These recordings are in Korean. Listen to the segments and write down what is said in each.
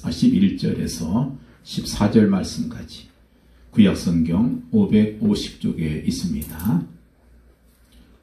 11절에서 14절 말씀까지 구약성경 550쪽에 있습니다.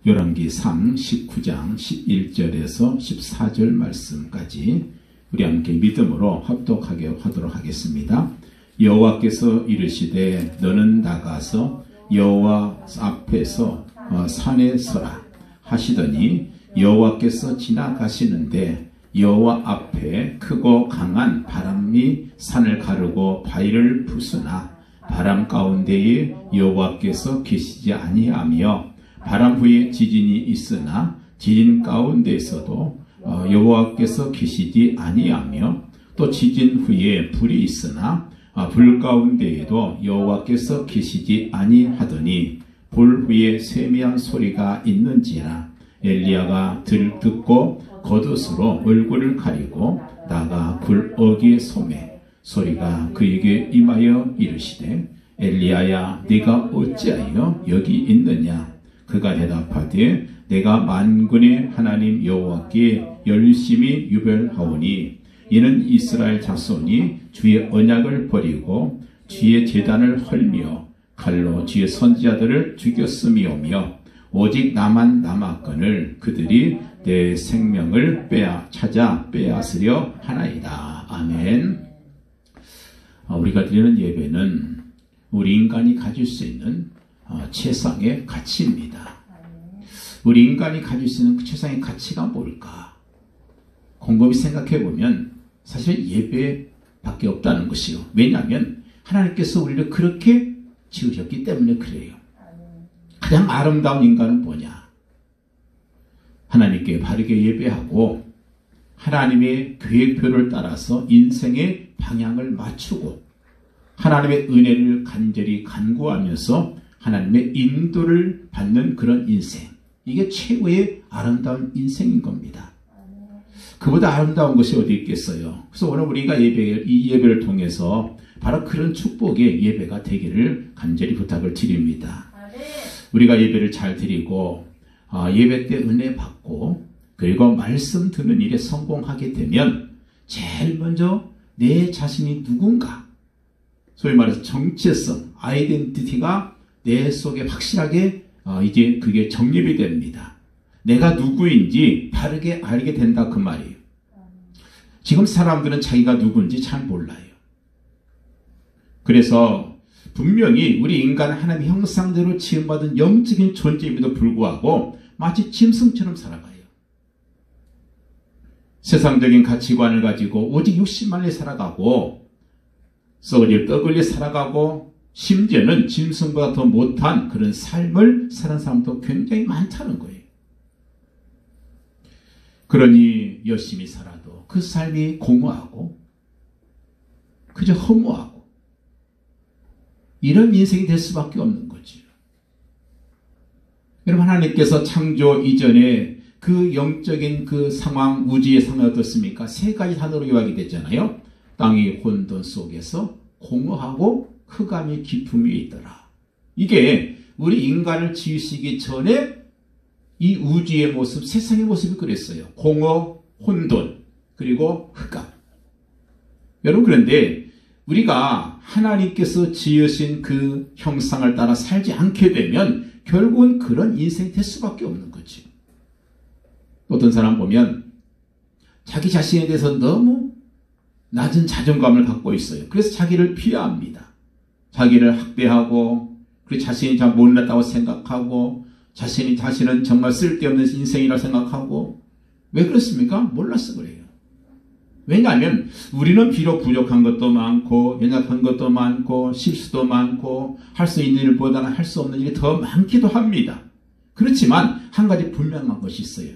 열왕기상 19장 11절에서 14절 말씀까지 우리 함께 믿음으로 합독하게 하도록 하겠습니다. 여호와께서 이르시되 너는 나가서 여호와 앞에서 산에 서라 하시더니 여호와께서 지나가시는데 여호와 앞에 크고 강한 바람이 산을 가르고 바위를 부수나 바람 가운데에 여호와께서 계시지 아니하며 바람 후에 지진이 있으나 지진 가운데에서도 여호와께서 계시지 아니하며 또 지진 후에 불이 있으나 불 가운데에도 여호와께서 계시지 아니하더니 불 후에 세미한 소리가 있는지라 엘리야가 듣고 겉옷으로 얼굴을 가리고 나가 굴 어귀에 소매 소리가 그에게 임하여 이르시되 엘리야야 네가 어찌하여 여기 있느냐 그가 대답하되 내가 만군의 하나님 여호와께 열심히 유별하오니 이는 이스라엘 자손이 주의 언약을 버리고 주의 제단을 헐며 칼로 주의 선지자들을 죽였음이오며 오직 나만 남았거늘 그들이 내 생명을 찾아 빼앗으려 하나이다. 아멘. 우리가 드리는 예배는 우리 인간이 가질 수 있는 최상의 가치입니다. 우리 인간이 가질 수 있는 최상의 가치가 뭘까? 곰곰이 생각해 보면 사실 예배밖에 없다는 것이요. 왜냐하면 하나님께서 우리를 그렇게 지으셨기 때문에 그래요. 가장 아름다운 인간은 뭐냐? 하나님께 바르게 예배하고 하나님의 계획표를 따라서 인생의 방향을 맞추고 하나님의 은혜를 간절히 간구하면서 하나님의 인도를 받는 그런 인생. 이게 최고의 아름다운 인생인 겁니다. 그보다 아름다운 것이 어디 있겠어요. 그래서 오늘 우리가 이 예배를 통해서 바로 그런 축복의 예배가 되기를 간절히 부탁을 드립니다. 우리가 예배를 잘 드리고 예배 때 은혜 받고 그리고 말씀 듣는 일에 성공하게 되면 제일 먼저 내 자신이 누군가 소위 말해서 정체성, 아이덴티티가 내 속에 확실하게 이제 그게 정립이 됩니다. 내가 누구인지 바르게 알게 된다 그 말이에요. 지금 사람들은 자기가 누구인지 잘 몰라요. 그래서 분명히 우리 인간은 하나님의 형상대로 지음받은 영적인 존재임에도 불구하고 마치 짐승처럼 살아가요. 세상적인 가치관을 가지고 오직 육신만을 살아가고 썩을려 떡을려 살아가고 심지어는 짐승보다 더 못한 그런 삶을 사는 사람도 굉장히 많다는 거예요. 그러니 열심히 살아도 그 삶이 공허하고 그저 허무하고 이런 인생이 될 수밖에 없는 거죠. 여러분 하나님께서 창조 이전에 그 영적인 그 상황, 우주의 상황이 어떻습니까? 세 가지 단어로 요약이 됐잖아요. 땅이 혼돈 속에서 공허하고 흑암이 깊음이 있더라. 이게 우리 인간을 지으시기 전에 이 우주의 모습, 세상의 모습이 그랬어요. 공허, 혼돈, 그리고 흑암. 여러분 그런데 우리가 하나님께서 지으신 그 형상을 따라 살지 않게 되면 결국은 그런 인생이 될 수밖에 없는 거지. 어떤 사람 보면 자기 자신에 대해서 너무 낮은 자존감을 갖고 있어요. 그래서 자기를 비하합니다. 자기를 학대하고 그리고 자신이 잘 못났다고 생각하고 자신은 정말 쓸데없는 인생이라고 생각하고 왜 그렇습니까? 몰라서 그래요. 왜냐하면 우리는 비록 부족한 것도 많고 연약한 것도 많고 실수도 많고 할 수 있는 일보다는 할 수 없는 일이 더 많기도 합니다. 그렇지만 한 가지 분명한 것이 있어요.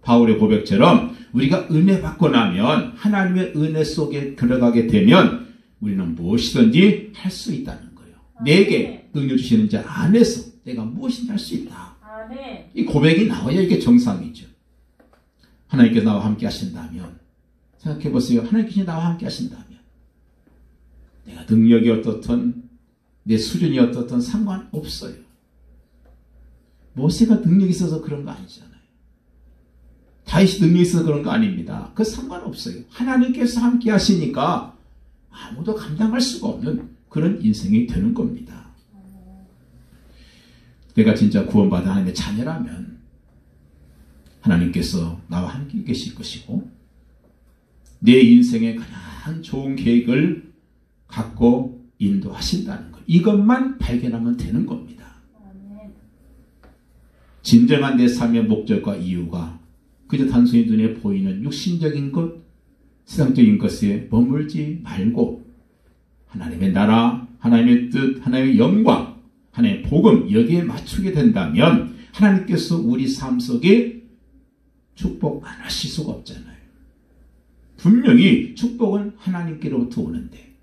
바울의 고백처럼 우리가 은혜 받고 나면 하나님의 은혜 속에 들어가게 되면 우리는 무엇이든지 할 수 있다는 거예요. 내게 능력 주시는 자 안에서 내가 무엇이든지 할 수 있다. 이 고백이 나와야 이게 정상이죠. 하나님께서 나와 함께 하신다면 생각해 보세요. 하나님께서 나와 함께 하신다면 내가 능력이 어떻든 내 수준이 어떻든 상관없어요. 모세가 능력이 있어서 그런 거 아니잖아요. 다윗이 능력이 있어서 그런 거 아닙니다. 그 상관없어요. 하나님께서 함께 하시니까 아무도 감당할 수가 없는 그런 인생이 되는 겁니다. 내가 진짜 구원받은 하나님의 자녀라면 하나님께서 나와 함께 계실 것이고 내 인생에 가장 좋은 계획을 갖고 인도하신다는 것. 이것만 발견하면 되는 겁니다. 진정한 내 삶의 목적과 이유가 그저 단순히 눈에 보이는 육신적인 것, 세상적인 것에 머물지 말고 하나님의 나라, 하나님의 뜻, 하나님의 영광, 하나님의 복음 여기에 맞추게 된다면 하나님께서 우리 삶 속에 축복 안 하실 수가 없잖아요. 분명히 축복은 하나님께로부터 오는데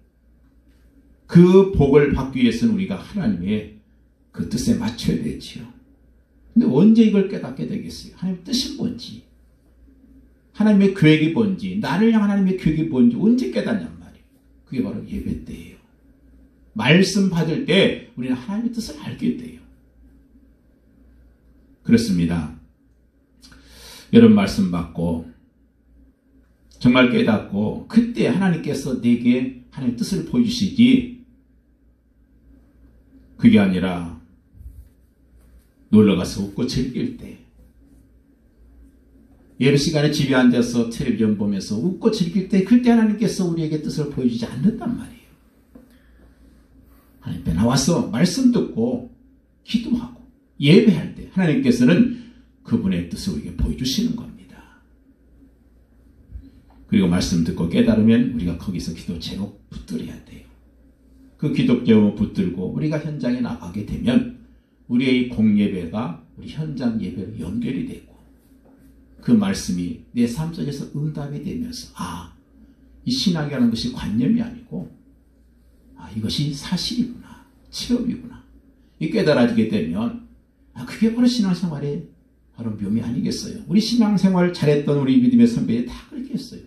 그 복을 받기 위해서는 우리가 하나님의 그 뜻에 맞춰야 되지요. 근데 언제 이걸 깨닫게 되겠어요? 하나님의 뜻이 뭔지, 하나님의 계획이 뭔지, 나를 향한 하나님의 계획이 뭔지 언제 깨닫냔 말이에요. 그게 바로 예배 때예요. 말씀 받을 때 우리는 하나님의 뜻을 알게 돼요. 그렇습니다. 여러분 말씀 받고 정말 깨닫고 그때 하나님께서 내게 하나님의 뜻을 보여주시지, 그게 아니라 놀러가서 웃고 즐길 때, 예배 시간에 집에 앉아서 텔레비전 보면서 웃고 즐길 때, 그때 하나님께서 우리에게 뜻을 보여주지 않는단 말이에요. 하나님 앞에 나와서 말씀 듣고 기도하고 예배할 때 하나님께서는 그분의 뜻을 우리에게 보여주시는 겁니다. 그리고 말씀 듣고 깨달으면 우리가 거기서 기도 제목 붙들어야 돼요. 그 기도 제목 붙들고 우리가 현장에 나가게 되면 우리의 공예배가 우리 현장 예배로 연결이 되고 그 말씀이 내 삶 속에서 응답이 되면서 이 신학이라는 것이 관념이 아니고 이것이 사실이구나, 체험이구나, 이 깨달아지게 되면 그게 바로 신앙생활의 바로 묘미 아니겠어요? 우리 신앙생활 잘했던 우리 믿음의 선배들이 다 그렇게 했어요.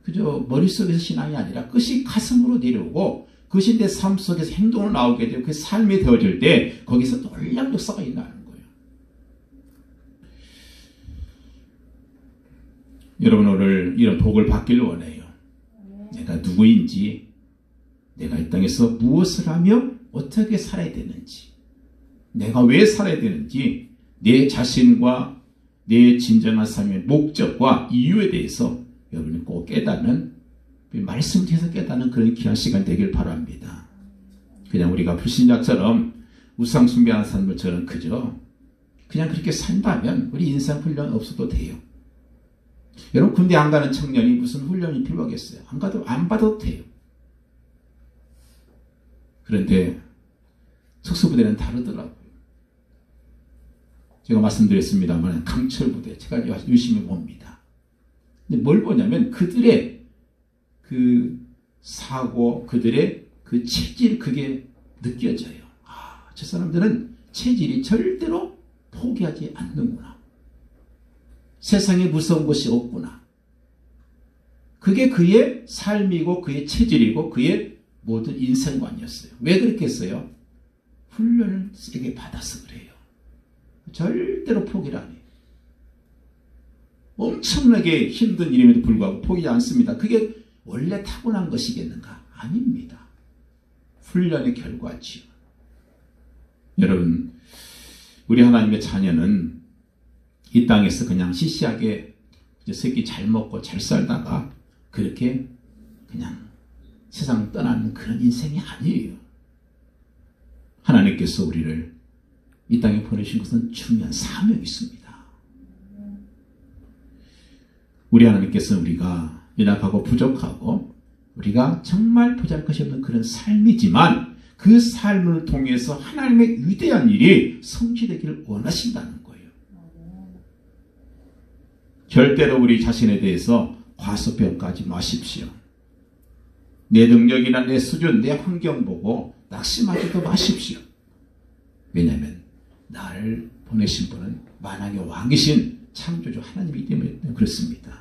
그저 머릿속에서 신앙이 아니라 그것이 가슴으로 내려오고 그것이 내 삶 속에서 행동으로 나오게 되고 그 삶이 되어질 때 거기서 놀라운 역사가 일어나는 거예요. 여러분 오늘 이런 복을 받기를 원해요. 내가 누구인지, 내가 이 땅에서 무엇을 하며 어떻게 살아야 되는지, 내가 왜 살아야 되는지, 내 자신과 내 진정한 삶의 목적과 이유에 대해서 여러분이 꼭 깨닫는, 말씀 뒤에서 깨닫는 그런 귀한 시간 되길 바랍니다. 그냥 우리가 불신자처럼 우상 숭배하는 사람들처럼 그냥 그렇게 산다면 우리 인생 훈련 없어도 돼요. 여러분 군대 안 가는 청년이 무슨 훈련이 필요하겠어요? 안 받아도 돼요. 그런데 특수부대는 다르더라고요. 제가 말씀드렸습니다만 강철부대 제가 유심히 봅니다. 근데 뭘 보냐면 그들의 그 사고, 그들의 그 체질, 그게 느껴져요. 저 사람들은 체질이 절대로 포기하지 않는구나. 세상에 무서운 것이 없구나. 그게 그의 삶이고 그의 체질이고 그의 모든 인생관이었어요. 왜 그렇게 했어요? 훈련을 세게 받아서 그래요. 절대로 포기를 안 해요. 엄청나게 힘든 일임에도 불구하고 포기하지 않습니다. 그게 원래 타고난 것이겠는가? 아닙니다. 훈련의 결과지요. 여러분, 우리 하나님의 자녀는 이 땅에서 그냥 시시하게 새끼 잘 먹고 잘 살다가 그렇게 그냥 세상 떠나는 그런 인생이 아니에요. 하나님께서 우리를 이 땅에 보내신 것은 중요한 사명이 있습니다. 우리 하나님께서는 우리가 연약하고 부족하고 우리가 정말 보잘것이 없는 그런 삶이지만 그 삶을 통해서 하나님의 위대한 일이 성취되기를 원하신다는 거예요. 절대로 우리 자신에 대해서 과소평가하지 마십시오. 내 능력이나 내 수준, 내 환경 보고 낙심하지도 마십시오. 왜냐하면 나를 보내신 분은 만왕의 왕이신 창조주 하나님이기 때문에 그렇습니다.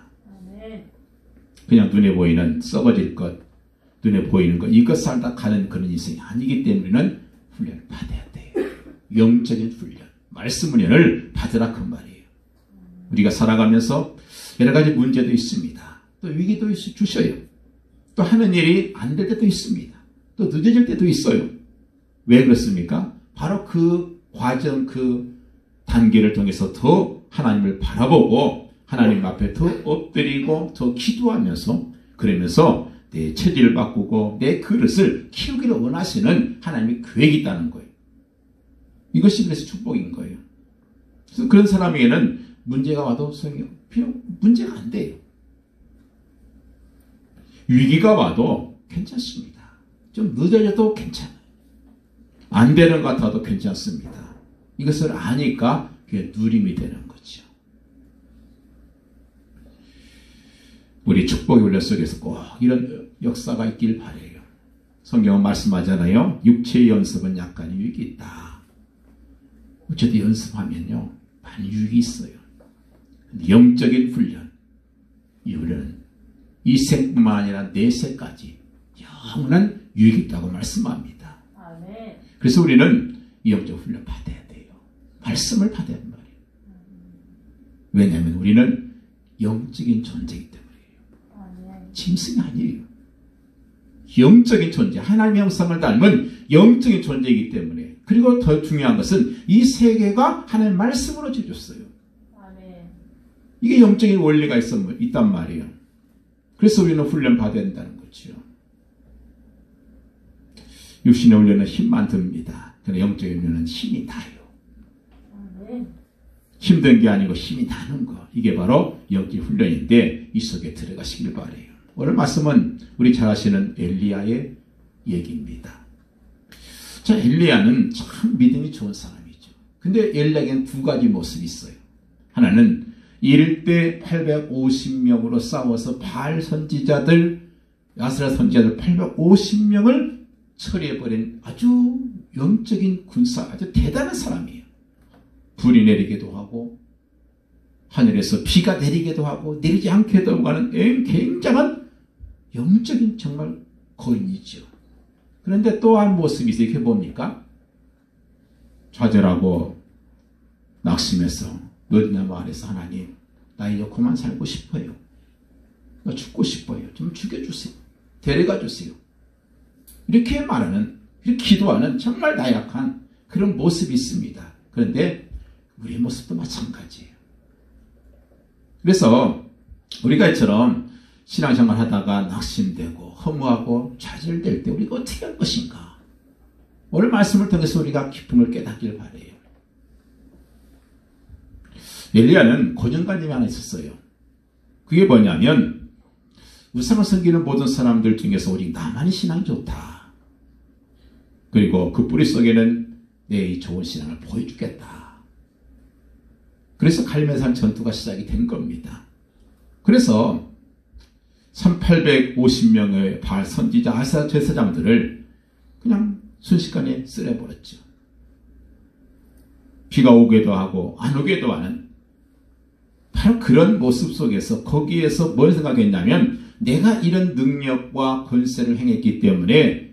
그냥 눈에 보이는 썩어질 것, 눈에 보이는 것, 이것 살다 가는 그런 인생이 아니기 때문에는 훈련을 받아야 돼요. 영적인 훈련, 말씀 훈련을 받으라 그 말이에요. 우리가 살아가면서 여러 가지 문제도 있습니다. 또 위기도 주셔요. 또 하는 일이 안 될 때도 있습니다. 또 늦어질 때도 있어요. 왜 그렇습니까? 바로 그 과정, 그 단계를 통해서 더 하나님을 바라보고 하나님 앞에 더 엎드리고 더 기도하면서 그러면서 내 체질을 바꾸고 내 그릇을 키우기를 원하시는 하나님의 계획이 있다는 거예요. 이것이 그래서 축복인 거예요. 그래서 그런 사람에게는 문제가 와도 문제가 안 돼요. 위기가 와도 괜찮습니다. 좀 늦어져도 괜찮아요. 안 되는 것 같아도 괜찮습니다. 이것을 아니까 그게 누림이 되는 거죠. 우리 축복의 훈련 속에서 꼭 이런 역사가 있길 바라요. 성경은 말씀하잖아요. 육체의 연습은 약간의 유익이 있다. 어쨌든 연습하면요 많이 유익이 있어요. 영적인 훈련, 이 훈련은 이 생뿐만 아니라 내세까지 영원한 유익이 있다고 말씀합니다. 아멘. 그래서 우리는 이 영적 훈련 받아야 돼요. 말씀을 받아야 한단 말이에요. 왜냐하면 우리는 영적인 존재이기 때문이에요. 짐승이 아니에요. 영적인 존재, 하나님의 형상을 닮은 영적인 존재이기 때문에. 그리고 더 중요한 것은 이 세계가 하나님의 말씀으로 지어졌어요. 이게 영적인 원리가 있단 말이에요. 그래서 우리는 훈련 받아야 된다는 거죠. 육신의 훈련은 힘만 듭니다. 그러나 영적인 훈련은 힘이 나요. 힘든 게 아니고 힘이 나는 거. 이게 바로 영적 훈련인데 이 속에 들어가시길 바라요. 오늘 말씀은 우리 잘 아시는 엘리야의 얘기입니다. 자, 엘리야는 참 믿음이 좋은 사람이죠. 근데 엘리야에게는 두 가지 모습이 있어요. 하나는 이를 때 850명으로 싸워서 바알 선지자들, 아스라 선지자들 850명을 처리해버린 아주 영적인 군사, 아주 대단한 사람이에요. 불이 내리기도 하고 하늘에서 비가 내리기도 하고 내리지 않게도 하는 굉장한 영적인 정말 거인이죠. 그런데 또 한 모습이 있어요. 이렇게 봅니까? 좌절하고 낙심해서 너디나무 아래서 하나님 나 이제 그만 살고 싶어요. 나 죽고 싶어요. 좀 죽여주세요. 데려가 주세요. 이렇게 말하는, 이렇게 기도하는 정말 나약한 그런 모습이 있습니다. 그런데 우리의 모습도 마찬가지예요. 그래서 우리가 이처럼 신앙생활 하다가 낙심되고 허무하고 좌절될 때 우리가 어떻게 할 것인가? 오늘 말씀을 통해서 우리가 기쁨을 깨닫길 바라요. 엘리야는 고정관념이 하나 있었어요. 그게 뭐냐면 우상을 섬기는 모든 사람들 중에서 우리 나만이 신앙이 좋다. 그리고 그 뿌리 속에는 내 이 좋은 신앙을 보여주겠다. 그래서 갈멜산 전투가 시작이 된 겁니다. 그래서 1850명의 바알 선지자 아스라 제사장들을 그냥 순식간에 쓸어버렸죠. 비가 오기도 하고 안 오기도 하는 바로 그런 모습 속에서 거기에서 뭘 생각했냐면 내가 이런 능력과 권세를 행했기 때문에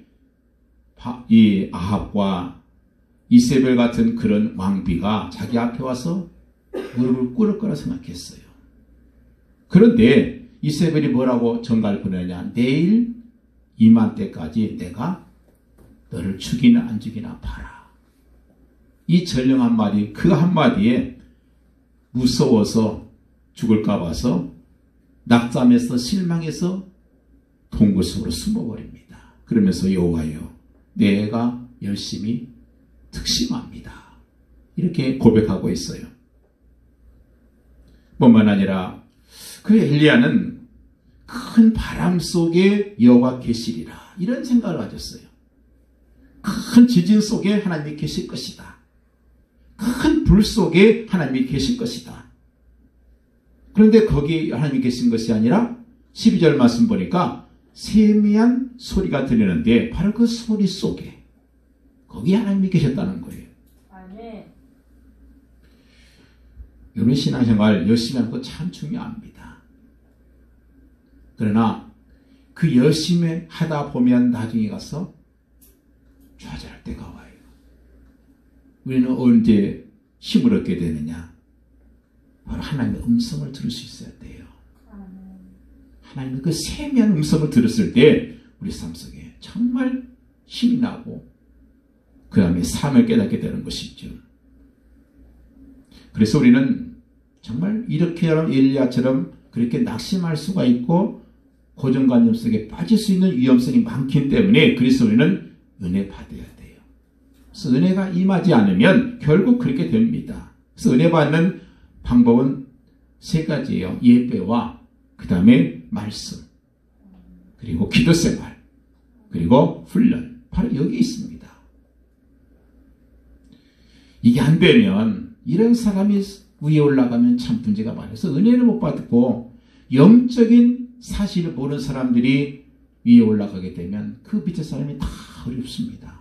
이 아합과 이세벨 같은 그런 왕비가 자기 앞에 와서 무릎을 꿇을 거라 생각했어요. 그런데 이세벨이 뭐라고 전가를 보내냐? 내일 이맘때까지 내가 너를 죽이나 안 죽이나 봐라. 이 전령 한마디, 그 한마디에 무서워서 죽을까 봐서 낙담해서 실망해서 동굴 속으로 숨어버립니다. 그러면서 여호와여 내가 열심히 특심합니다. 이렇게 고백하고 있어요. 뿐만 아니라 그 엘리야는 큰 바람 속에 여호와 계시리라 이런 생각을 가졌어요. 큰 지진 속에 하나님이 계실 것이다. 큰 불 속에 하나님이 계실 것이다. 그런데 거기 하나님이 계신 것이 아니라 12절 말씀 보니까 세미한 소리가 들리는데 바로 그 소리 속에 거기에 하나님이 계셨다는 거예요. 아멘. 여러분 신앙생활 열심히 하는 거 참 중요합니다. 그러나 그 열심히 하다 보면 나중에 가서 좌절할 때가 와요. 우리는 언제 힘을 얻게 되느냐? 바로 하나님의 음성을 들을 수 있어야 돼요. 하나님의 그 세미한 음성을 들었을 때 우리 삶 속에 정말 힘이 나고 그 다음에 삶을 깨닫게 되는 것이죠. 그래서 우리는 정말 이렇게 엘리야처럼 그렇게 낙심할 수가 있고 고정관념 속에 빠질 수 있는 위험성이 많기 때문에 그래서 우리는 은혜 받아야 돼요. 그래서 은혜가 임하지 않으면 결국 그렇게 됩니다. 그래서 은혜 받는 방법은 세 가지예요. 예배와 그 다음에 말씀, 그리고 기도생활, 그리고 훈련. 바로 여기 있습니다. 이게 안 되면 이런 사람이 위에 올라가면 참 문제가 많아서 은혜를 못 받고 영적인 사실을 모르는 사람들이 위에 올라가게 되면 그 밑에 사람이 다 어렵습니다.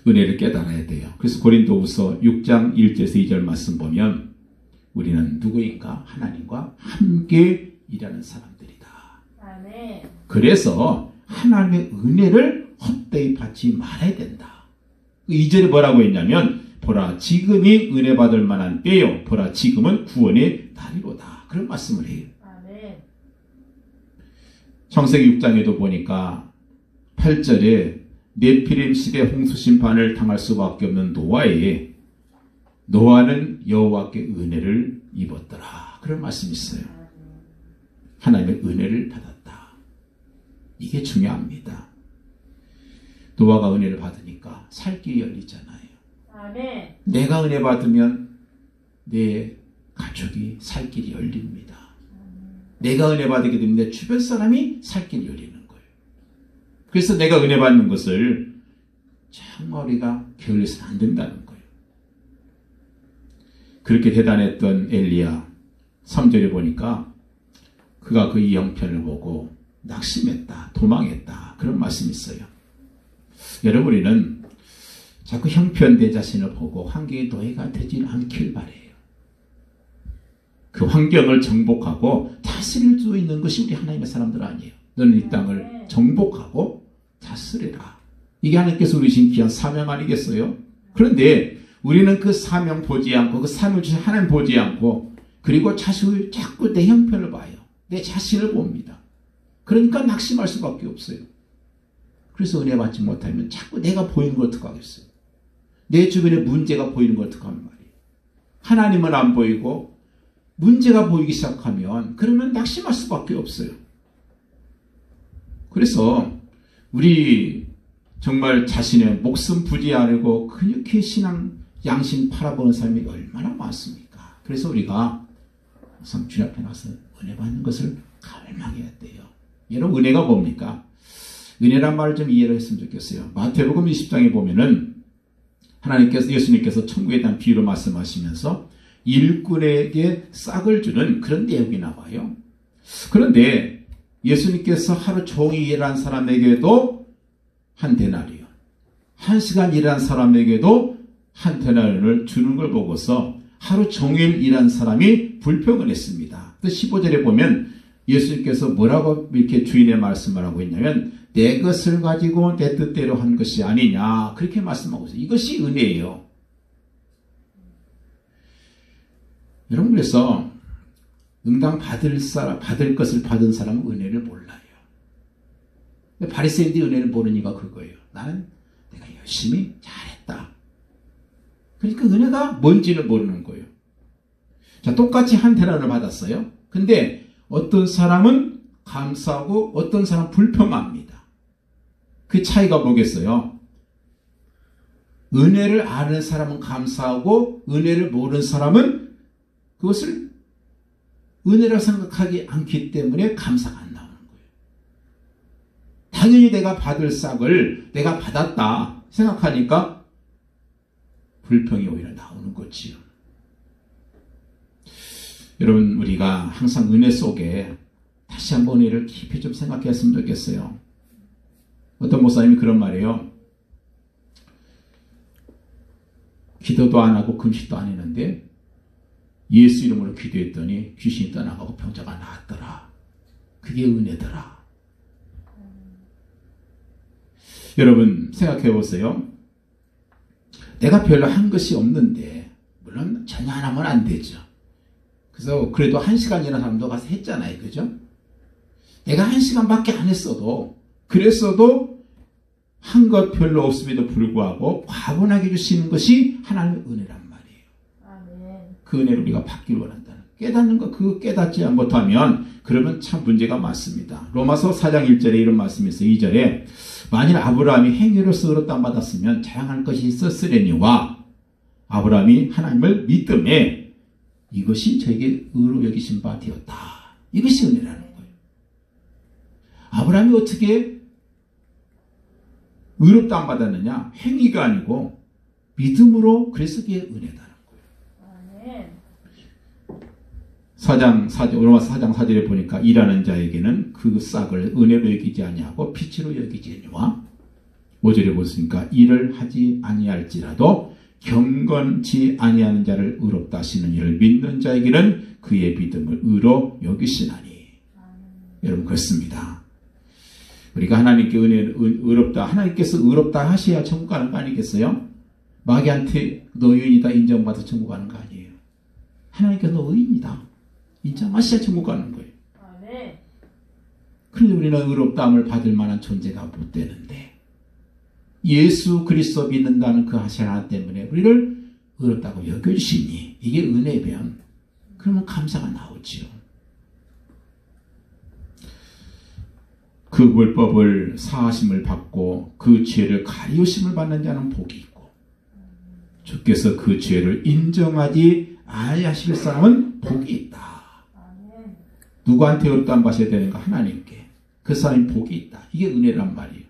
은혜를 깨달아야 돼요. 그래서 고린도후서 6장 1절에서 2절 말씀 보면 우리는 누구인가? 하나님과 함께 일하는 사람들이다. 아멘. 그래서 하나님의 은혜를 헛되이 받지 말아야 된다. 2절에 뭐라고 했냐면 보라 지금이 은혜 받을 만한 때요. 보라 지금은 구원의 날이로다. 그런 말씀을 해요. 아멘. 창세기 6장에도 보니까 8절에 네피림 시대 홍수 심판을 당할 수밖에 없는 노아는 여호와께 은혜를 입었더라. 그런 말씀이 있어요. 하나님의 은혜를 받았다. 이게 중요합니다. 노아가 은혜를 받으니까 살 길이 열리잖아요. 아멘. 내가 은혜 받으면 내 가족이 살 길이 열립니다. 내가 은혜 받게 되면 내 주변 사람이 살 길이 열리는 거예요. 그래서 내가 은혜 받는 것을 정말 우리가 게을러서는 안 된다는 거예요. 그렇게 대단했던 엘리야 3절에 보니까 그가 그 이 형편을 보고 낙심했다, 도망했다. 그런 말씀이 있어요. 여러분 우리는 자꾸 형편 내 자신을 보고 환경의 노예가 되지 않길 바래요. 그 환경을 정복하고 다스릴 수 있는 것이 우리 하나님의 사람들 아니에요. 너는 이 땅을 정복하고 다스리라. 이게 하나님께서 우리신 귀한 사명 아니겠어요? 그런데 우리는 그 사명 보지 않고 그 사명 주신 하나님 보지 않고 그리고 자꾸 내 형편을 봐요. 내 자신을 봅니다. 그러니까 낙심할 수밖에 없어요. 그래서 은혜 받지 못하면 자꾸 내가 보이는 걸 어떻게 하겠어요? 내 주변에 문제가 보이는 걸 어떻게 하는 말이에요? 하나님은 안 보이고 문제가 보이기 시작하면 그러면 낙심할 수밖에 없어요. 그래서 우리 정말 자신의 목숨 부지하려고 그렇게 신앙 양심 팔아보는 사람이 얼마나 많습니까? 그래서 우리가 항상 주님 앞에 나서 은혜 받는 것을 갈망해야 돼요. 여러분 은혜가 뭡니까? 은혜란 말을 좀 이해를 했으면 좋겠어요. 마태복음 20장에 보면은 예수님께서 천국에 대한 비유로 말씀하시면서 일꾼에게 싹을 주는 그런 내용이 나와요. 그런데 예수님께서 하루 종일 일한 사람에게도 한 데나리온, 1시간 일한 사람에게도 한 데나리온을 주는 걸 보고서 하루 종일 일한 사람이 불평을 했습니다. 15절에 보면 예수님께서 뭐라고 이렇게 주인의 말씀을 하고 있냐면 내 것을 가지고 내 뜻대로 한 것이 아니냐 그렇게 말씀하고 있어요. 이것이 은혜예요. 여러분 그래서 응당 받을 것을 받은 사람은 은혜를 몰라요. 바리새인들이 은혜를 모르는 이유가 그거예요. 나는 내가 열심히 잘했다. 그러니까 은혜가 뭔지를 모르는 거예요. 자, 똑같이 한 데나리온을 받았어요. 근데 어떤 사람은 감사하고 어떤 사람은 불평합니다. 그 차이가 뭐겠어요? 은혜를 아는 사람은 감사하고 은혜를 모르는 사람은 그것을 은혜라고 생각하지 않기 때문에 감사가 안 나오는 거예요. 당연히 내가 받을 싹을 내가 받았다 생각하니까 불평이 오히려 나오는 거지요. 여러분 우리가 항상 은혜 속에 다시 한번 은혜를 깊이 좀 생각했으면 좋겠어요. 어떤 목사님이 그런 말이에요. 기도도 안 하고 금식도 안 했는데 예수 이름으로 기도했더니 귀신이 떠나가고 병자가 나았더라. 그게 은혜더라. 여러분 생각해 보세요. 내가 별로 한 것이 없는데 물론 전혀 안 하면 안 되죠. 그래서 그래도 1시간이나 사람도 가서 했잖아요. 그죠? 내가 1시간밖에 안 했어도 그랬어도 한 것 별로 없음에도 불구하고 과분하게 주시는 것이 하나님의 은혜란 말이에요. 아멘. 그 은혜를 우리가 받기를 원한다는 깨닫는 것, 그거 깨닫지 못하면 그러면 참 문제가 많습니다. 로마서 4장 1절에 이런 말씀이 있어요. 2절에 만일 아브라함이 행위로서 의롭다함 받았으면 자랑할 것이 있었으려니와 아브라함이 하나님을 믿음에 이것이 저에게 의로 여기신 바 되었다. 이것이 은혜라는 거예요. 아브라함이 어떻게 의롭다함 받았느냐? 행위가 아니고 믿음으로, 그래서 그게 은혜다는 거예요. 로마서 4장 4절에 보니까 일하는 자에게는 그 싹을 은혜로 여기지 아니하고 빛으로 여기지니와 5절에 보니까 일을 하지 아니할지라도 경건치 아니하는 자를 의롭다 하시는 이를 믿는 자에게는 그의 믿음을 의로 여기시나니. 여러분 그렇습니다. 우리가 하나님께 의롭다, 하나님께서 의롭다 하셔야 천국 가는 거 아니겠어요? 마귀한테 너 의인이다 인정받아 천국 가는 거 아니에요. 하나님께서 너 의인이다 인정하셔야 천국 가는 거예요. 그런데 우리는 의롭다함을 받을 만한 존재가 못 되는데 예수 그리스도 믿는다는 그 하나 때문에 우리를 의롭다고 여겨주시니 이게 은혜면 그러면 감사가 나오지요. 그 율법을 사하심을 받고 그 죄를 가리우심을 받는 자는 복이 있고 주께서 그 죄를 인정하지 아니하실 사람은 복이 있다. 누구한테 의롭다함 받아야 되는가? 하나님께. 그 사람이 복이 있다. 이게 은혜란 말이에요.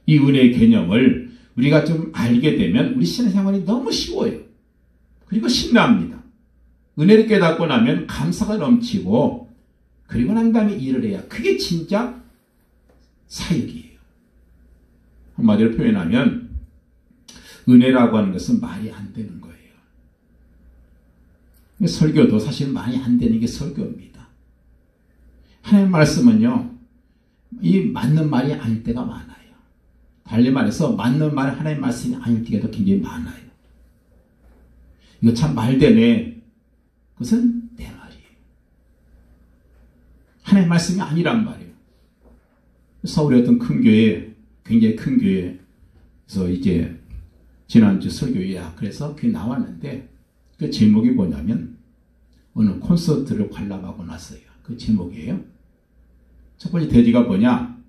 이 은혜의 개념을 우리가 좀 알게 되면 우리 신앙생활이 너무 쉬워요. 그리고 신납니다. 은혜를 깨닫고 나면 감사가 넘치고 그리고 난 다음에 일을 해야 그게 진짜 사역이에요. 한마디로 표현하면 은혜라고 하는 것은 말이 안 되는 거예요. 설교도 사실 말이 안 되는 게 설교입니다. 하나님 말씀은요, 이 맞는 말이 아닐 때가 많아요. 달리 말해서 맞는 말 하나님 말씀이 아닐 때가 굉장히 많아요. 이거 참 말되네. 그것은 내 말이에요. 하나님 말씀이 아니란 말이에요. 서울의 어떤 큰 교회, 굉장히 큰 교회에서 이제 지난주 설교회야. 그래서 그게 나왔는데 그 제목이 뭐냐면 어느 콘서트를 관람하고 났어요. 그 제목이에요. 첫 번째 대지가 뭐냐?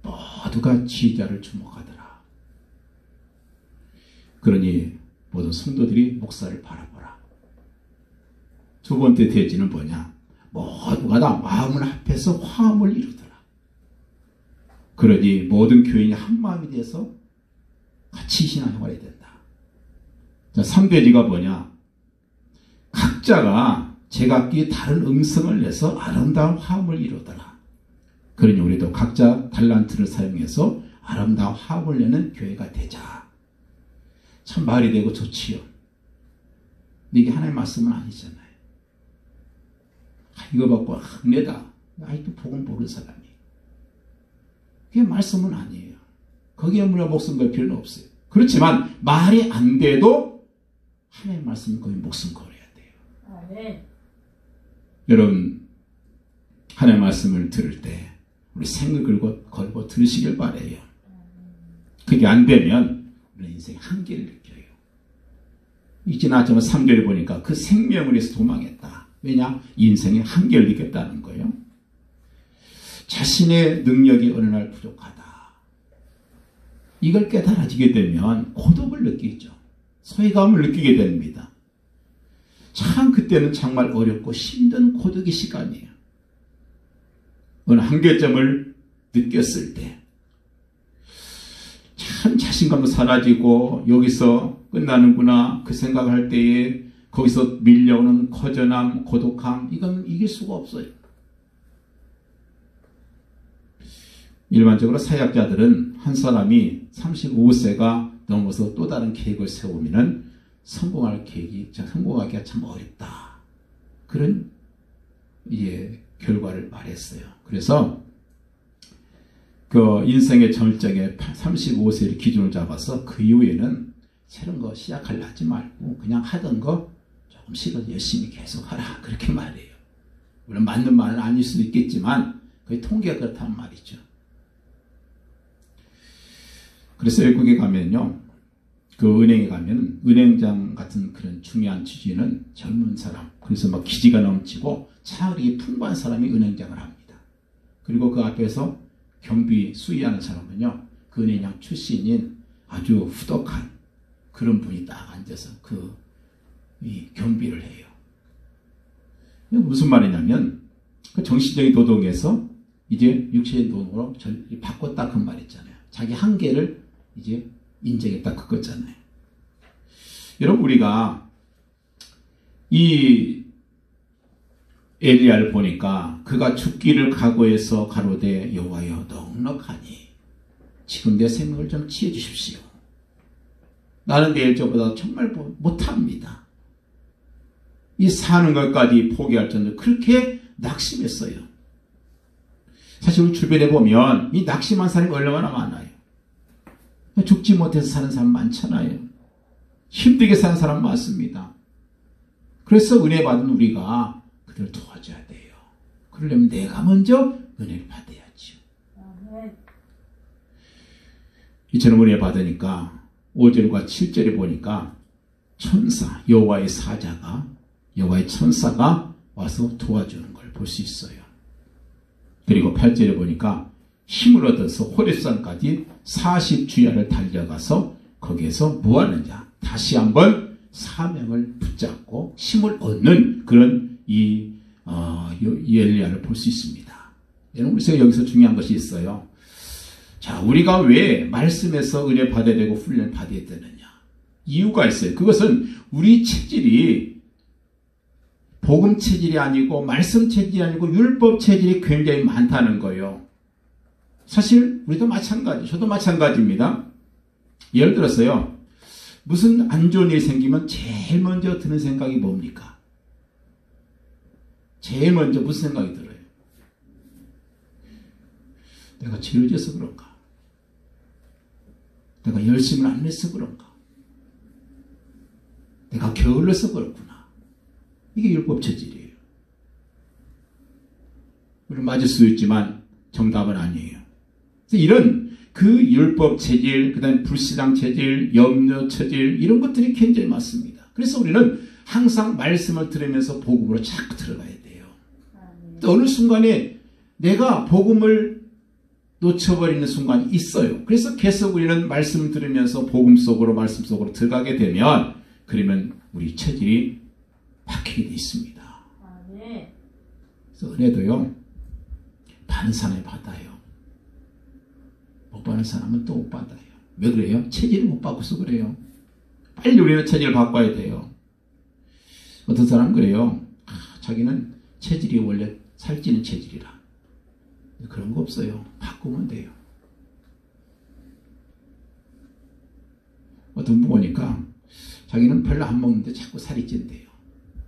모두가 지휘자를 주목하더라. 그러니 모든 성도들이 목사를 바라보라. 두 번째 대지는 뭐냐? 모두가 다 마음을 합해서 화음을 이루더라. 그러니 모든 교인이 한 마음이 돼서 같이 신앙생활해야 된다. 자, 3대지가 뭐냐? 각자가 제각기 다른 음성을 내서 아름다운 화음을 이루더라. 그러니 우리도 각자 달란트를 사용해서 아름다운 화음을 내는 교회가 되자. 참 말이 되고 좋지요. 근데 이게 하나님의 말씀은 아니잖아요. 이거 받고 내다. 아직도 복음 모르는 사람이. 그게 말씀은 아니에요. 거기에 우리가 목숨 걸 필요는 없어요. 그렇지만 말이 안 돼도 하나님의 말씀은 거기 목숨 걸어야 돼요. 네. 여러분 하나님의 말씀을 들을 때 우리 생을 걸고 들으시길 바라요. 그게 안 되면 우리 인생의 한계를 느껴요. 이제 나처럼 3절에 보니까 그 생명을 위해서 도망했다. 왜냐? 인생의 한계를 느꼈다는 거예요. 자신의 능력이 어느 날 부족하다. 이걸 깨달아지게 되면 고독을 느끼죠. 소외감을 느끼게 됩니다. 참 그때는 정말 어렵고 힘든 고독의 시간이에요. 어느 한계점을 느꼈을 때 참 자신감도 사라지고 여기서 끝나는구나 그 생각할 때에 거기서 밀려오는 거전함, 고독함 이건 이길 수가 없어요. 일반적으로 사역자들은 한 사람이 35세가 넘어서 또 다른 계획을 세우면 성공하기가 참 어렵다. 그런 결과를 말했어요. 그래서 그 인생의 절정에 35세를 기준을 잡아서 그 이후에는 새로운 거 시작하려 하지 말고 그냥 하던 거 조금씩은 열심히 계속 하라. 그렇게 말해요. 물론 맞는 말은 아닐 수도 있겠지만 그게 통계가 그렇단 말이죠. 그래서 외국에 가면요. 그 은행에 가면 은행장 같은 그런 중요한 취지는 젊은 사람, 그래서 막 기지가 넘치고 차라리 풍부한 사람이 은행장을 합니다. 그리고 그 앞에서 경비 수의하는 사람은요. 그 은행장 출신인 아주 후덕한 그런 분이 딱 앉아서 이 경비를 해요. 무슨 말이냐면 그 정신적인 도덕에서 이제 육체의 돈으로 바꿨다 그 말이잖아요. 자기 한계를 이제 인정했다 그거잖아요. 여러분 우리가 이 엘리야를 보니까 그가 죽기를 각오해서 가로되 여호와여 넉넉하니 지금 내 생명을 좀 치해 주십시오. 나는 내일 저보다 정말 못합니다. 이 사는 것까지 포기할 정도로 그렇게 낙심했어요. 사실 우리 주변에 보면 이 낙심한 사람이 얼마나 많아요. 죽지 못해서 사는 사람 많잖아요. 힘들게 사는 사람 많습니다. 그래서 은혜 받은 우리가 그들을 도와줘야 돼요. 그러려면 내가 먼저 은혜를 받아야죠. 이처럼 은혜 받으니까 5절과 7절에 보니까 천사, 여호와의 사자가 여호와의 천사가 와서 도와주는 걸 볼 수 있어요. 그리고 8절에 보니까 힘을 얻어서 호렙산까지 40주야를 달려가서 거기에서 뭐하느냐 다시 한번 사명을 붙잡고 힘을 얻는 그런 이 엘리야를 볼 수 있습니다. 여러분 우리가 여기서 중요한 것이 있어요. 자, 우리가 왜 말씀에서 은혜 받아야 되고 훈련 받아야 되느냐 이유가 있어요. 그것은 우리 체질이 복음 체질이 아니고 말씀 체질이 아니고 율법 체질이 굉장히 많다는 거예요. 사실 우리도 마찬가지, 저도 마찬가지입니다. 예를 들어서요. 무슨 안 좋은 일이 생기면 제일 먼저 드는 생각이 뭡니까? 제일 먼저 무슨 생각이 들어요? 내가 죄를 지어서 그런가? 내가 열심을 안 해서 그런가? 내가 게을러서 그렇구나. 이게 율법 체질이에요. 우리는 맞을 수 있지만 정답은 아니에요. 이런 그 율법 체질, 그 다음에 불신앙 체질, 염려 체질 이런 것들이 굉장히 많습니다. 그래서 우리는 항상 말씀을 들으면서 복음으로 자꾸 들어가야 돼요. 또 어느 순간에 내가 복음을 놓쳐버리는 순간이 있어요. 그래서 계속 우리는 말씀을 들으면서 복음 속으로 말씀 속으로 들어가게 되면 그러면 우리 체질이 바뀌게 돼 있습니다. 그래서 은혜도요. 받는 사람이 받아요. 못 받는 사람은 또 못 받아요. 왜 그래요? 체질을 못 바꿔서 그래요. 빨리 우리는 체질을 바꿔야 돼요. 어떤 사람은 그래요. 자기는 체질이 원래 살찌는 체질이라. 그런 거 없어요. 바꾸면 돼요. 어떤 분 보니까 자기는 별로 안 먹는데 자꾸 살이 찐대요.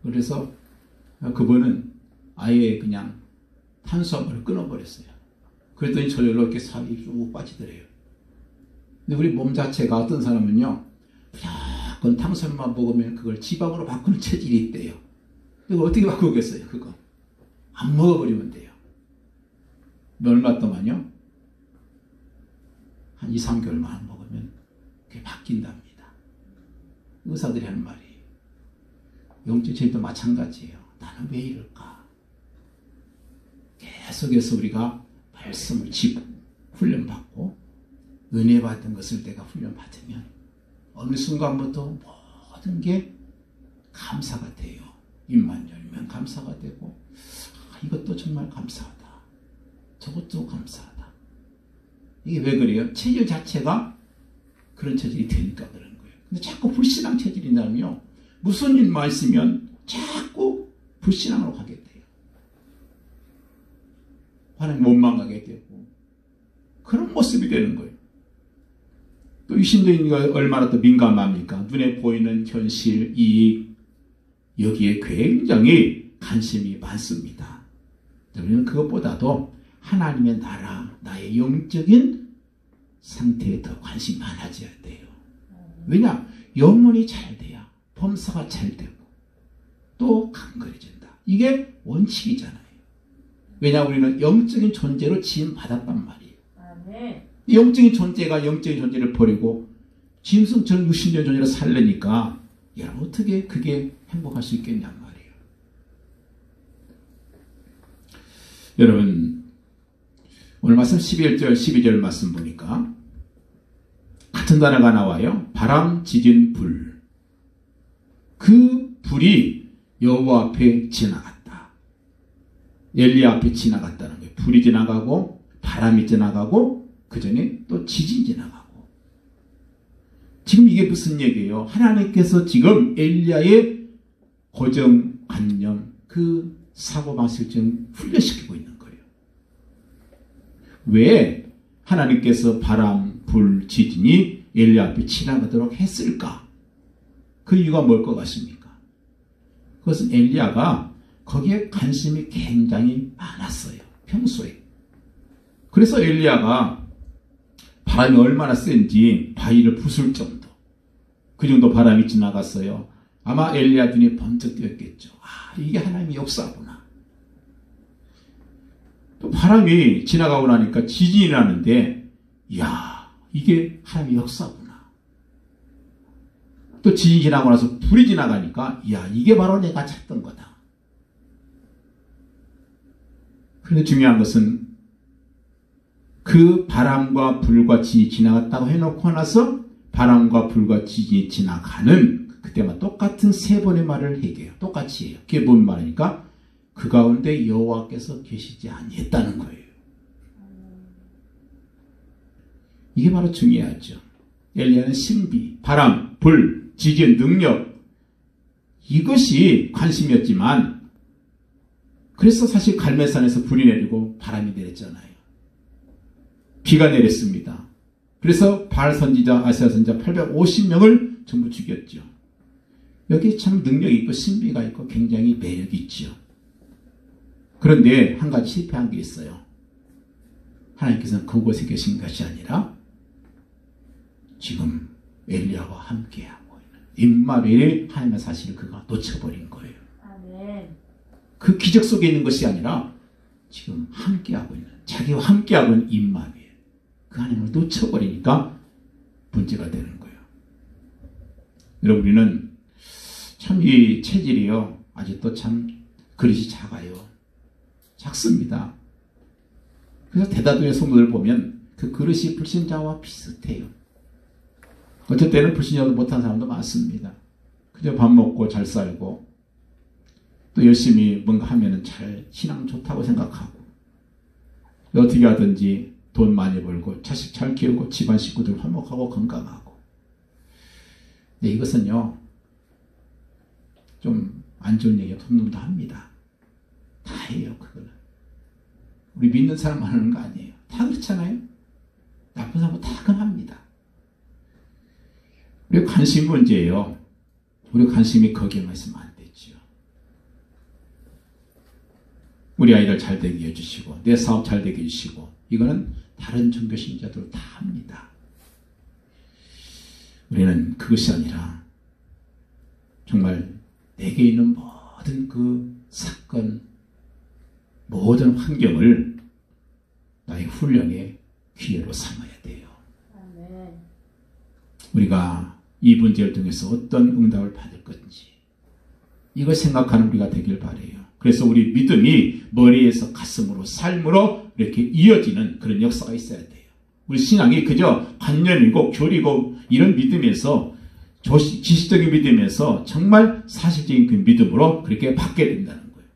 그래서 그분은 아예 그냥 탄수화물을 끊어버렸어요. 그랬더니 저절로 이렇게 살이 쭉 빠지더래요. 근데 우리 몸 자체가 어떤 사람은요, 무조건 탄수화물만 먹으면 그걸 지방으로 바꾸는 체질이 있대요. 이거 어떻게 바꾸겠어요, 그거? 안 먹어버리면 돼요. 얼마 동안요? 한 2, 3개월만 먹으면 그게 바뀐답니다. 의사들이 하는 말이에요. 영적 체질도 마찬가지예요. 나는 왜 이럴까? 계속해서 우리가 말씀을 지고 훈련받고 은혜 받은 것을 내가 훈련받으면 어느 순간부터 모든 게 감사가 돼요. 입만 열면 감사가 되고 이것도 정말 감사하다. 저것도 감사하다. 이게 왜 그래요? 체질 자체가 그런 체질이 되니까 그런 거예요. 근데 자꾸 불신앙 체질이 나면요. 무슨 일만 있으면 자꾸 불신앙으로 가게 돼요. 하나님 원망하게 되고 그런 모습이 되는 거예요. 또 유신도인이가 얼마나 또 민감합니까? 눈에 보이는 현실, 이익 여기에 굉장히 관심이 많습니다. 우리는 그것보다도 하나님의 나라, 나의 영적인 상태에 더 관심이 많아져야 돼요. 왜냐? 영혼이 잘 돼야 범사가 잘 되고 또 강건해진다. 이게 원칙이잖아요. 왜냐 우리는 영적인 존재로 지음 받았단 말이에요. 영적인 존재가 영적인 존재를 버리고 짐승처럼 육신적인 존재로 살려니까 여러분 어떻게 그게 행복할 수 있겠냔 말이에요. 여러분 오늘 말씀 11절 12절 말씀 보니까 같은 단어가 나와요. 바람, 지진, 불. 그 불이 여호와 앞에 지나갔다. 엘리야 앞에 지나갔다는 거예요. 불이 지나가고 바람이 지나가고 그 전에 또 지진이 지나가고. 지금 이게 무슨 얘기예요? 하나님께서 지금 엘리야의 고정관념 그 사고방식을 지금 훈련시키고 있는 거예요. 왜 하나님께서 바람, 불, 지진이 엘리야 앞에 지나가도록 했을까? 그 이유가 뭘 것 같습니까? 그것은 엘리야가 거기에 관심이 굉장히 많았어요. 평소에. 그래서 엘리야가 바람이 얼마나 센지 바위를 부술 정도. 그 정도 바람이 지나갔어요. 아마 엘리야 눈이 번쩍 뜨였겠죠. 아, 이게 하나님의 역사구나. 또 바람이 지나가고 나니까 지진이 나는데 이야, 이게 하나님의 역사구나. 또 지진이 지나고 나서 불이 지나가니까 이야, 이게 바로 내가 찾던 거다. 그런데 중요한 것은 그 바람과 불과 지진이 지나갔다고 해놓고 나서 바람과 불과 지진이 지나가는 그때만 똑같은 세 번의 말을 해요. 똑같이 해요. 그게 뭔 말이니까 그 가운데 여호와께서 계시지 아니했다는 거예요. 이게 바로 중요하죠. 엘리야는 신비, 바람, 불, 지진, 능력 이것이 관심이었지만 그래서 사실 갈멜산에서 불이 내리고 바람이 내렸잖아요. 비가 내렸습니다. 그래서 바알 선지자, 아세아 선지자 850명을 전부 죽였죠. 여기 참 능력이 있고 신비가 있고 굉장히 매력이 있죠. 그런데 한 가지 실패한 게 있어요. 하나님께서는 그곳에 계신 것이 아니라 지금 엘리야와 함께하고 있는 임마누엘의 하나님의 사실을 그가 놓쳐버린 거예요. 아멘. 그 기적 속에 있는 것이 아니라 지금 함께하고 있는 자기와 함께하고 있는 임마누엘 그 하나님을 놓쳐버리니까 문제가 되는 거예요. 여러분 우리는 참 이 체질이요 아직도 참 그릇이 작아요. 작습니다. 그래서 대다수의 성도들 보면 그 그릇이 불신자와 비슷해요. 어쩔 때는 불신자도 못한 사람도 많습니다. 그저 밥 먹고 잘 살고 또 열심히 뭔가 하면은 잘 신앙 좋다고 생각하고 어떻게 하든지 돈 많이 벌고 자식 잘 키우고 집안 식구들 화목하고 건강하고. 근데 이것은요 좀 안 좋은 얘기가 톱놈도 합니다. 다 해요 그거는. 우리 믿는 사람만 하는 거 아니에요. 다 그렇잖아요. 나쁜 사람은 다 그럽니다. 우리 관심 문제예요. 우리 관심이 거기에만 있으면 안 되죠. 우리 아이들 잘 되게 해주시고 내 사업 잘 되게 해주시고 이거는 다른 종교 신자들 다 합니다. 우리는 그것이 아니라 정말 내게 있는 모든 그 사건 모든 환경을 나의 훈련의 기회로 삼아야 돼요. 아멘. 우리가 이 문제를 통해서 어떤 응답을 받을 건지 이걸 생각하는 우리가 되길 바라요. 그래서 우리 믿음이 머리에서 가슴으로 삶으로 이렇게 이어지는 그런 역사가 있어야 돼요. 우리 신앙이 그저 관념이고 교리고 이런 믿음에서 지식적인 믿음에서 정말 사실적인 그 믿음으로 그렇게 바뀌어야 된다는 거예요.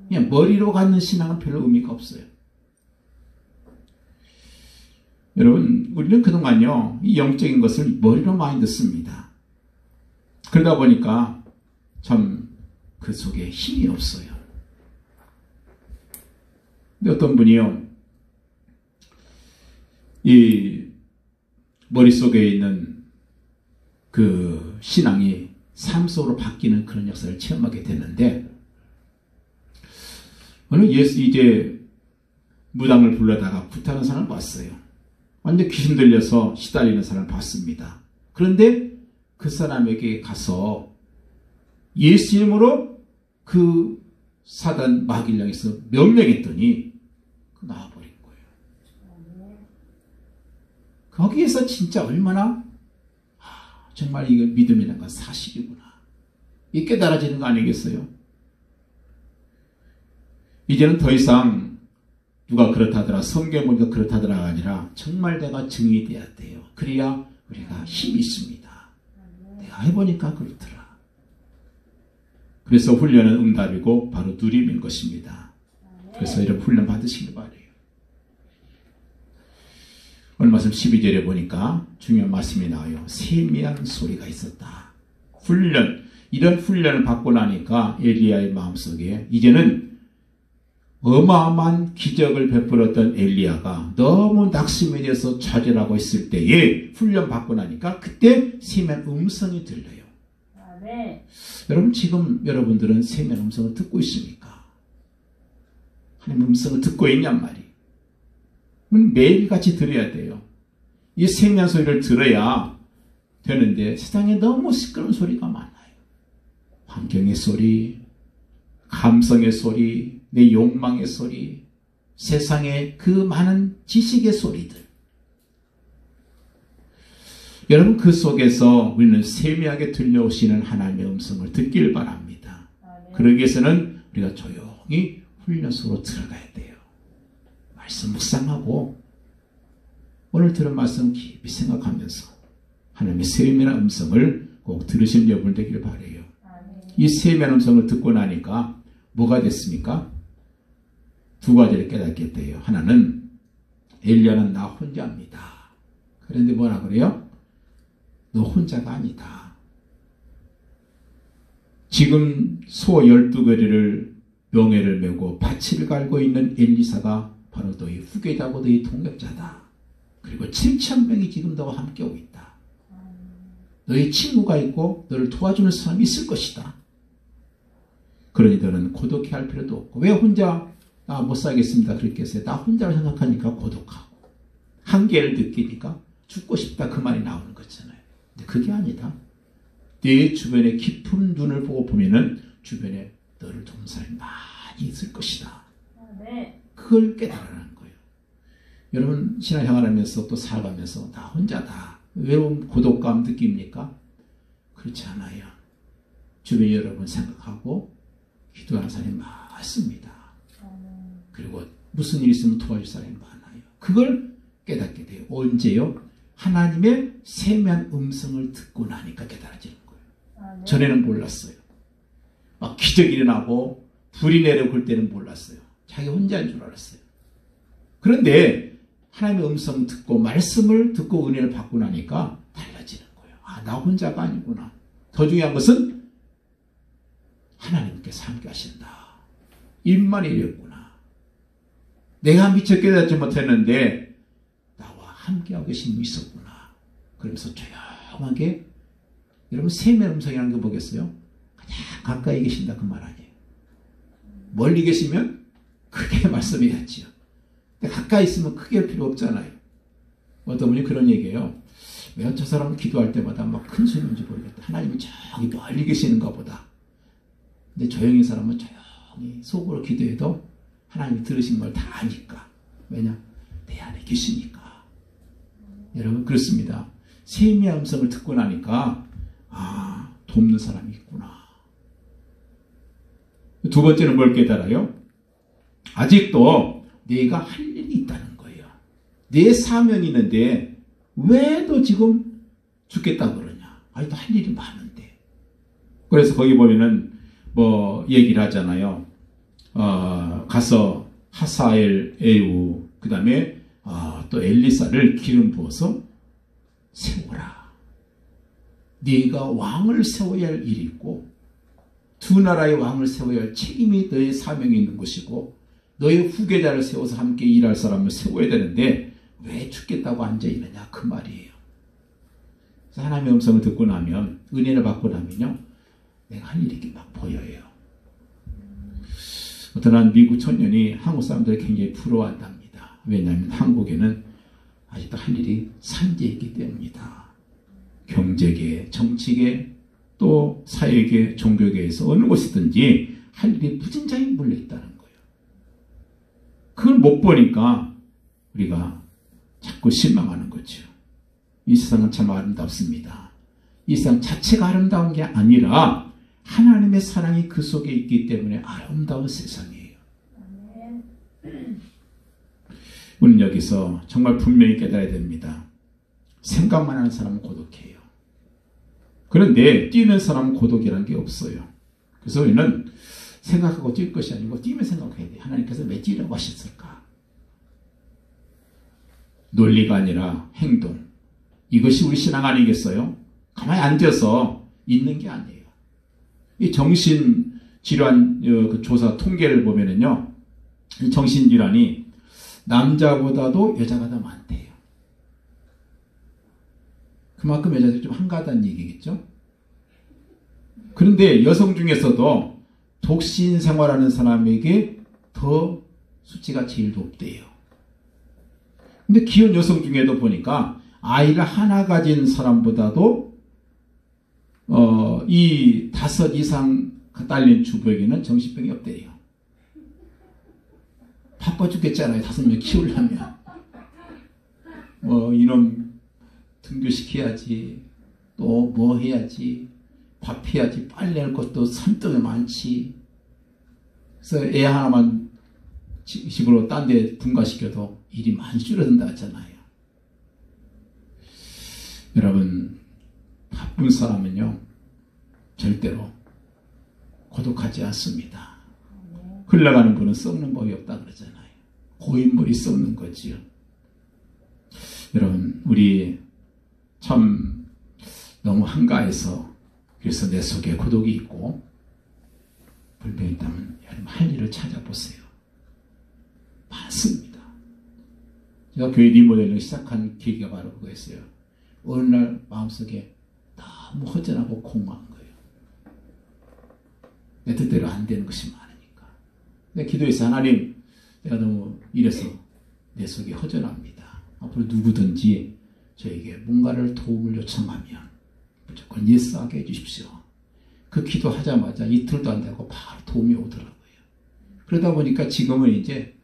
그냥 머리로 갖는 신앙은 별로 의미가 없어요. 여러분 우리는 그동안요 이 영적인 것을 머리로 많이 듣습니다. 그러다 보니까 참 그 속에 힘이 없어요. 근데 어떤 분이요 이 머릿속에 있는 그 신앙이 삶 속으로 바뀌는 그런 역사를 체험하게 됐는데 어느 예수 이제 무당을 불러다가 구타하는 사람을 봤어요. 완전 귀신 들려서 시달리는 사람을 봤습니다. 그런데 그 사람에게 가서 예수 이름으로 그 사단 마귀를 향해서 명령했더니 나와버린 거예요. 거기에서 진짜 얼마나 정말 이거 믿음이라는 건 사실이구나. 이 깨달아지는 거 아니겠어요? 이제는 더 이상 누가 그렇다더라, 성경 보니까 그렇다더라가 아니라 정말 내가 증인이 돼야 돼요. 그래야 우리가 힘이 있습니다. 내가 해보니까 그렇더라. 그래서 훈련은 응답이고 바로 누림인 것입니다. 그래서 이런 훈련 받으시길 바래요. 오늘 말씀 12절에 보니까 중요한 말씀이 나와요. 세미한 소리가 있었다. 훈련, 이런 훈련을 받고 나니까 엘리야의 마음속에 이제는 어마어마한 기적을 베풀었던 엘리야가 너무 낙심에 대해서 좌절하고 있을 때에 훈련 받고 나니까 그때 세미한 음성이 들려요. 네. 여러분 지금 여러분들은 세미한 음성을 듣고 있습니까? 하나님의 음성을 듣고 있냔 말이에요. 매일같이 들어야 돼요. 이 세미한 소리를 들어야 되는데 세상에 너무 시끄러운 소리가 많아요. 환경의 소리, 감성의 소리, 내 욕망의 소리, 세상의 그 많은 지식의 소리들. 여러분 그 속에서 우리는 세미하게 들려오시는 하나님의 음성을 듣길 바랍니다. 그러기 위해서는 우리가 조용히 훈련 속으로 들어가야 돼요. 말씀 묵상하고 오늘 들은 말씀 깊이 생각하면서 하나님의 세미한 음성을 꼭 들으신 여러분 되기를 바라요. 이 세미한 음성을 듣고 나니까 뭐가 됐습니까? 두 가지를 깨닫게 돼요. 하나는 엘리야는 나 혼자입니다. 그런데 뭐라 그래요? 너 혼자가 아니다. 지금 소 12거리를 명예를 메고 바치를 갈고 있는 엘리사가 바로 너희 후계자고 너희 동역자다. 그리고 7,000명이 지금 너와 함께하고 있다. 너희 친구가 있고 너를 도와주는 사람이 있을 것이다. 그러니 너는 고독해 할 필요도 없고 왜 혼자 못 살겠습니다. 그렇게 해서 나 혼자를 생각하니까 고독하고 한계를 느끼니까 죽고 싶다 그 말이 나오는 거잖아요. 근데 그게 아니다. 내 주변에 깊은 눈을 보고 보면은 주변에 너를 돕는 사람이 많이 있을 것이다. 네. 그걸 깨달으라는 거예요. 여러분 신앙생활하면서 또 살아가면서 나 혼자다. 외로움 고독감 느낍니까? 그렇지 않아요. 주변에 여러분 생각하고 기도하는 사람이 많습니다. 그리고 무슨 일 있으면 도와줄 사람이 많아요. 그걸 깨닫게 돼요. 언제요? 하나님의 세미한 음성을 듣고 나니까 깨달아지는 거예요. 전에는 몰랐어요. 막 기적이 일어나고 불이 내려고 그럴 때는 몰랐어요. 자기 혼자인 줄 알았어요. 그런데 하나님의 음성 듣고 말씀을 듣고 은혜를 받고 나니까 달라지는 거예요. 아, 나 혼자가 아니구나. 더 중요한 것은 하나님께서 함께 하신다. 일만 이랬구나. 내가 미처 깨닫지 못했는데 나와 함께하고 계신 분이 있었구나. 그러면서 조용하게 여러분 세미한 음성이라는 거 보겠어요? 그냥 가까이 계신다 그 말 아니에요. 멀리 계시면 크게 말씀해야지요. 근데 가까이 있으면 크게 할 필요 없잖아요. 어떤 분이 그런 얘기예요. 왜 저 사람은 기도할 때마다 막 큰 소리인지 모르겠다. 하나님이 저기 멀리 계시는가 보다. 근데 조용히 사람은 조용히 속으로 기도해도 하나님이 들으신 걸 다 아니까. 왜냐? 내 안에 계시니까. 여러분 그렇습니다. 세미한 음성을 듣고 나니까 아, 돕는 사람이 있구나. 두 번째는 뭘 깨달아요? 아직도 내가 할 일이 있다는 거예요. 내 사명이 있는데 왜 너 지금 죽겠다고 그러냐. 아직도 할 일이 많은데. 그래서 거기 보면은 뭐 얘기를 하잖아요. 가서 하사엘, 에우, 그 다음에 또 엘리사를 기름 부어서 세워라. 네가 왕을 세워야 할 일이 있고 두 나라의 왕을 세워야 할 책임이 너의 사명이 있는 것이고 너의 후계자를 세워서 함께 일할 사람을 세워야 되는데 왜 죽겠다고 앉아있느냐 그 말이에요. 그래서 하나님의 음성을 듣고 나면 은혜를 받고 나면요 내가 할 일이 막 보여요. 어떤 한 미국 청년이 한국 사람들을 굉장히 부러워한답니다. 왜냐하면 한국에는 아직도 할 일이 산재이기 때문이다. 경제계, 정치계, 또 사회계, 종교계에서 어느 곳이든지 할 일이 무진장이 몰려있다는 거예요. 그걸 못 보니까 우리가 자꾸 실망하는 거죠. 이 세상은 참 아름답습니다. 이 세상 자체가 아름다운 게 아니라 하나님의 사랑이 그 속에 있기 때문에 아름다운 세상이에요. 우리는 여기서 정말 분명히 깨달아야 됩니다. 생각만 하는 사람은 고독해요. 그런데 뛰는 사람은 고독이라는 게 없어요. 그래서 우리는 생각하고 뛸 것이 아니고 뛰면 생각해야 돼요. 하나님께서 왜 뛰라고 하셨을까? 논리가 아니라 행동. 이것이 우리 신앙 아니겠어요? 가만히 앉아서 있는 게 아니에요. 이 정신질환 그 조사 통계를 보면은요, 이 정신질환이 남자보다도 여자가 더 많대요. 그만큼 여자들이 좀 한가하다는 얘기겠죠? 그런데 여성 중에서도 독신 생활하는 사람에게 더 수치가 제일 높대요. 근데 기혼 여성 중에도 보니까 아이를 하나 가진 사람보다도 이 5 이상 딸린 주부에게는 정신병이 없대요. 바빠 죽겠잖아요. 5명 키우려면. 이놈 등교시켜야지. 또 뭐 해야지. 밥 해야지. 빨래할 것도 산더미 많지. 그래서 애 하나만 집으로 딴 데 분가시켜도 일이 많이 줄어든다 했잖아요. 여러분, 바쁜 사람은요, 절대로 고독하지 않습니다. 흘러가는 분은 썩는 법이 없다 그러잖아요. 고인물이 썩는 거지요. 여러분, 우리 참 너무 한가해서 그래서 내 속에 고독이 있고 불평이 있다면 여러분 할 일을 찾아보세요. 많습니다. 제가 교회 리모델링을 시작한 계기가 바로 그거였어요. 어느 날 마음속에 너무 허전하고 공허한 거예요. 내 뜻대로 안 되는 것이 많으니까. 내가 기도해서 하나님, 내가 너무 이래서 내 속이 허전합니다. 앞으로 누구든지 저에게 뭔가를 도움을 요청하면 무조건 예스하게 해주십시오. 그 기도하자마자 이틀도 안 되고 바로 도움이 오더라고요. 그러다 보니까 지금은 이제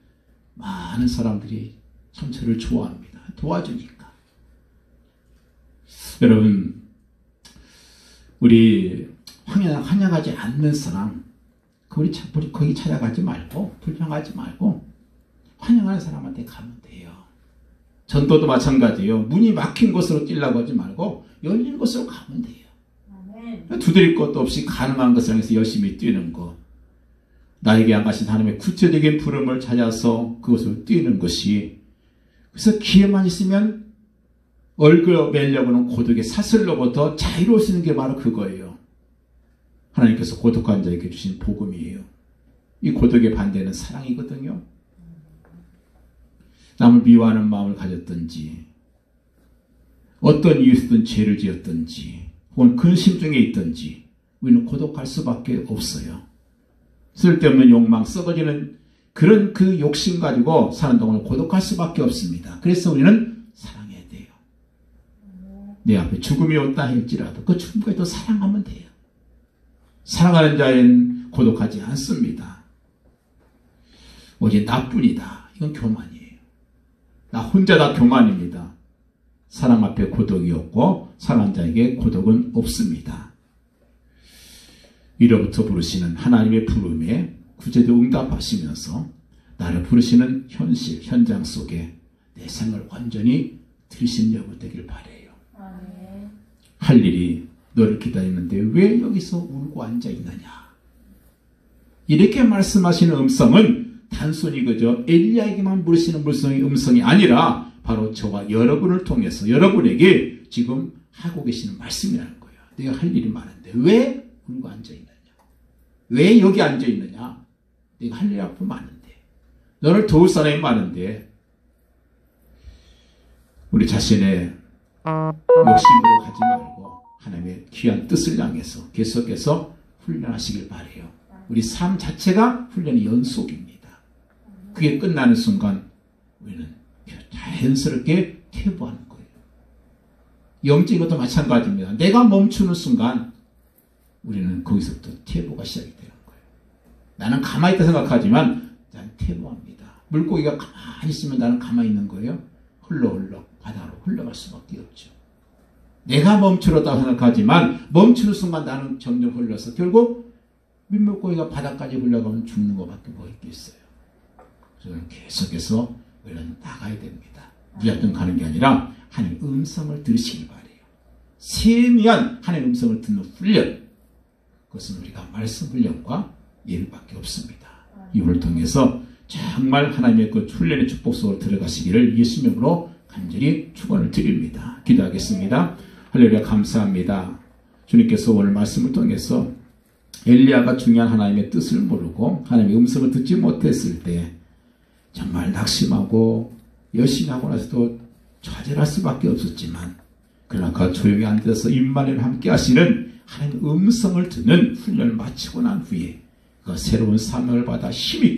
많은 사람들이 참 저를 좋아합니다. 도와주니까. 여러분, 우리 환영하지 않는 사람, 우리 거기 찾아가지 말고 불평하지 말고 환영하는 사람한테 가면 돼요. 전도도 마찬가지예요. 문이 막힌 곳으로 뛰려고 하지 말고 열린 곳으로 가면 돼요. 두드릴 것도 없이 가능한 것을 향해서 열심히 뛰는 것. 나에게 향하신 하나님의 구체적인 부름을 찾아서 그것을 뛰는 것이, 그래서 기회만 있으면 얼굴 매려고는 고독의 사슬로부터 자유로울 수 있는 게 바로 그거예요. 하나님께서 고독한 자에게 주신 복음이에요. 이 고독의 반대는 사랑이거든요. 남을 미워하는 마음을 가졌든지, 어떤 이유든 죄를 지었든지, 혹은 근심 중에 있든지 우리는 고독할 수밖에 없어요. 쓸데없는 욕망, 썩어지는 그런 그 욕심 가지고 사는 동안 고독할 수밖에 없습니다. 그래서 우리는 사랑해야 돼요. 내 앞에 죽음이 온다 할지라도 그 죽음까지도 사랑하면 돼요. 사랑하는 자는 고독하지 않습니다. 오직 나뿐이다. 이건 교만이에요. 나 혼자다 교만입니다. 사랑 앞에 고독이 없고 사랑하는 자에게 고독은 없습니다. 위로부터 부르시는 하나님의 부름에 구제도 응답하시면서 나를 부르시는 현실, 현장 속에 내 생을 완전히 들이신 여부 되길 바라요. 할 일이 너를 기다리는데 왜 여기서 울고 앉아있느냐. 이렇게 말씀하시는 음성은 단순히 그저 엘리야에게만 부르시는 음성이 아니라 바로 저와 여러분을 통해서 여러분에게 지금 하고 계시는 말씀이라는 거예요. 내가 할 일이 많은데 왜 울고 앉아있느냐. 왜 여기 앉아있느냐. 내가 할 일이 앞으로 많은데, 너를 도울 사람이 많은데, 우리 자신의 욕심으로 가지 말고 하나님의 귀한 뜻을 향해서 계속해서 훈련하시길 바라요. 우리 삶 자체가 훈련의 연속입니다. 그게 끝나는 순간 우리는 자연스럽게 퇴보하는 거예요. 영적인 것도 마찬가지입니다. 내가 멈추는 순간 우리는 거기서부터 퇴보가 시작이 되는 거예요. 나는 가만히 있다 생각하지만 나는 퇴보합니다. 물고기가 가만히 있으면 나는 가만히 있는 거예요. 흘러 바다로 흘러갈 수밖에 없죠. 내가 멈추었다고 생각하지만 멈추는 순간 나는 점점 흘러서 결국 민물고기가 바다까지 흘러가면 죽는 것밖에 뭐 있겠어요. 그래서 계속해서 우리는 나가야 됩니다. 무작정 가는 게 아니라 하나님의 음성을 들으시기 바래요. 세미한 하나님의 음성을 듣는 훈련, 그것은 우리가 말씀 훈련과 예배밖에 없습니다. 이걸 통해서 정말 하나님의 그 훈련의 축복 속으로 들어가시기를 예수님으로 간절히 축원을 드립니다. 기도하겠습니다. 할렐루야. 감사합니다. 주님께서 오늘 말씀을 통해서 엘리야가 중요한 하나님의 뜻을 모르고 하나님의 음성을 듣지 못했을 때 정말 낙심하고 열심히 하고 나서도 좌절할 수밖에 없었지만, 그러나 그 조용히 앉아서 임마누엘 함께 하시는 하나님의 음성을 듣는 훈련을 마치고 난 후에 그 새로운 사명을 받아 힘있게